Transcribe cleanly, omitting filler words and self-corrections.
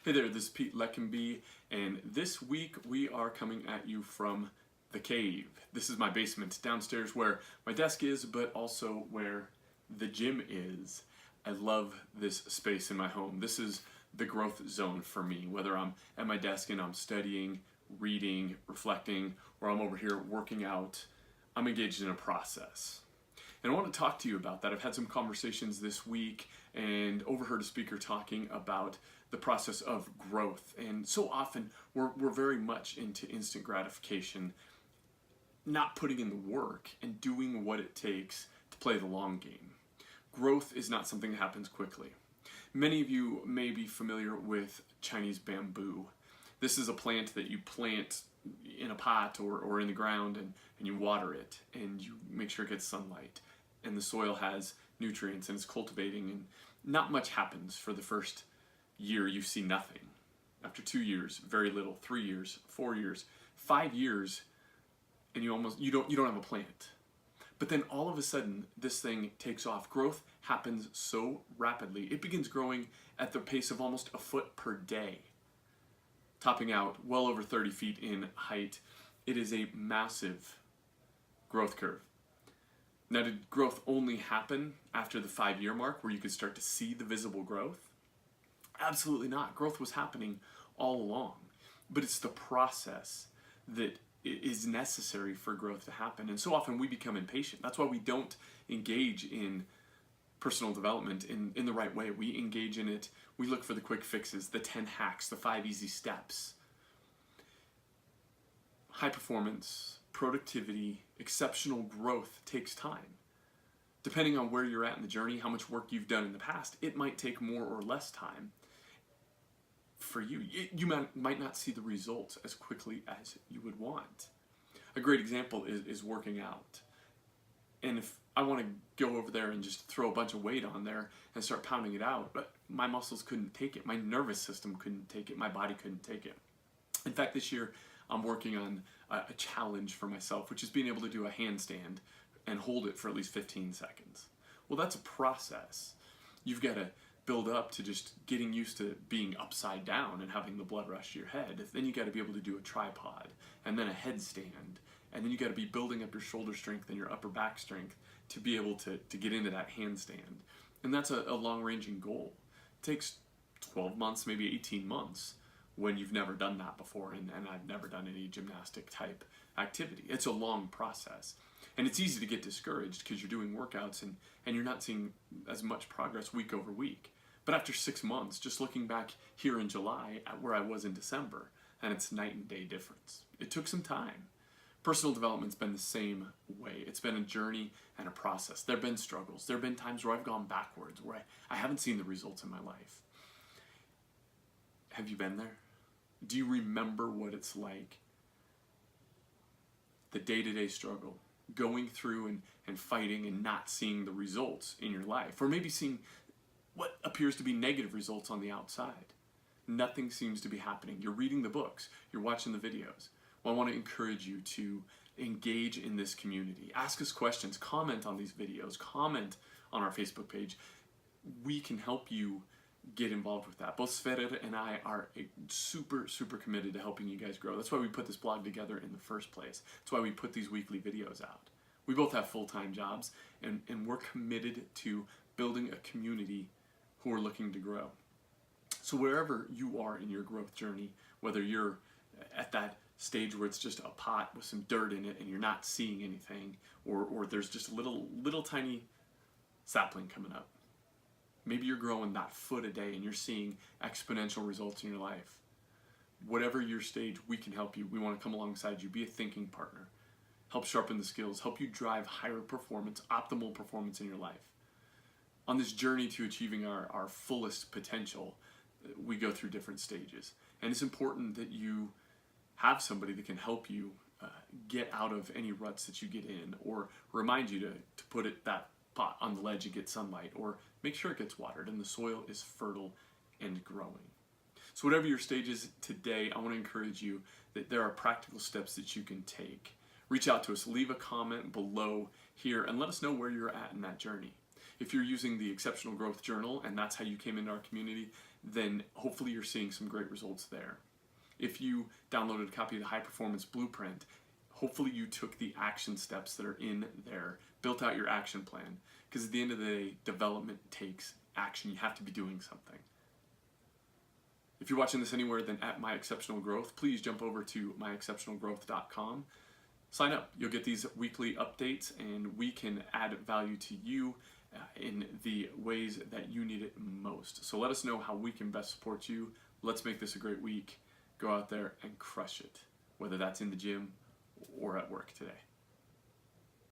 Hey there, this is Pete Leckenby, and this week we are coming at you from the cave. This is my basement downstairs where my desk is, but also where the gym is. I love this space in my home. This is the growth zone for me, whether I'm at my desk and I'm studying, reading, reflecting, or I'm over here working out. I'm engaged in a process. And I want to talk to you about that. I've had some conversations this week and overheard a speaker talking about the process of growth. And so often we're very much into instant gratification, not putting in the work and doing what it takes to play the long game. Growth is not something that happens quickly. Many of you may be familiar with Chinese bamboo. This is a plant that you plant in a pot or in the ground, and you water it and you make sure it gets sunlight and the soil has nutrients and it's cultivating, and not much happens for the first year. You see nothing. After 2 years, very little. 3 years, 4 years, 5 years, and you don't have a plant. But then all of a sudden this thing takes off. Growth happens so rapidly. It begins growing at the pace of almost a foot per day, topping out well over 30 feet in height. It is a massive growth curve. Now, did growth only happen after the 5-year mark where you could start to see the visible growth? Absolutely not. Growth was happening all along, but it's the process that is necessary for growth to happen. And so often we become impatient. That's why we don't engage in personal development in the right way. We engage in it, we look for the quick fixes, the 10 hacks, the 5 easy steps. High performance, productivity, exceptional growth takes time. Depending on where you're at in the journey, how much work you've done in the past, it might take more or less time for you. You might not see the results as quickly as you would want. A great example is working out. And if I want to go over there and just throw a bunch of weight on there and start pounding it out, but my muscles couldn't take it, my nervous system couldn't take it, my body couldn't take it. In fact, this year I'm working on a challenge for myself, which is being able to do a handstand and hold it for at least 15 seconds. Well, that's a process. You've got to build up to just getting used to being upside down and having the blood rush to your head. Then you got to be able to do a tripod and then a headstand. And then you got to be building up your shoulder strength and your upper back strength to be able to get into that handstand. And that's a long-ranging goal. It takes 12 months, maybe 18 months when you've never done that before, and I've never done any gymnastic type activity. It's a long process. And it's easy to get discouraged because you're doing workouts and you're not seeing as much progress week over week. But after 6 months, just looking back here in July at where I was in December, and it's night and day difference. It took some time. Personal development's been the same way. It's been a journey and a process. There have been struggles. There have been times where I've gone backwards, where I haven't seen the results in my life. Have you been there? Do you remember what it's like? The day-to-day struggle, going through and fighting and not seeing the results in your life, or maybe seeing what appears to be negative results on the outside. Nothing seems to be happening. You're reading the books, you're watching the videos. Well, I want to encourage you to engage in this community. Ask us questions, comment on these videos, comment on our Facebook page. We can help you get involved with that. Both Sverre and I are super committed to helping you guys grow. That's why we put this blog together in the first place. That's why we put these weekly videos out. We both have full-time jobs, and we're committed to building a community who are looking to grow. So wherever you are in your growth journey, whether you're at that stage where it's just a pot with some dirt in it and you're not seeing anything, or there's just a little tiny sapling coming up. Maybe you're growing that foot a day and you're seeing exponential results in your life. Whatever your stage, we can help you. We want to come alongside you, be a thinking partner, help sharpen the skills, help you drive higher performance, optimal performance in your life. On this journey to achieving our fullest potential, we go through different stages. And it's important that you have somebody that can help you get out of any ruts that you get in, or remind you to put that pot on the ledge and get sunlight, or make sure it gets watered and the soil is fertile and growing. So whatever your stage is today, I want to encourage you that there are practical steps that you can take. Reach out to us, leave a comment below here, and let us know where you're at in that journey. If you're using the Exceptional Growth Journal and that's how you came into our community, then hopefully you're seeing some great results there. If you downloaded a copy of the High Performance Blueprint, hopefully you took the action steps that are in there, built out your action plan. Because at the end of the day, development takes action. You have to be doing something. If you're watching this anywhere than at My Exceptional Growth, please jump over to myexceptionalgrowth.com. Sign up. You'll get these weekly updates, and we can add value to you in the ways that you need it most. So let us know how we can best support you. Let's make this a great week. Go out there and crush it, whether that's in the gym or at work today.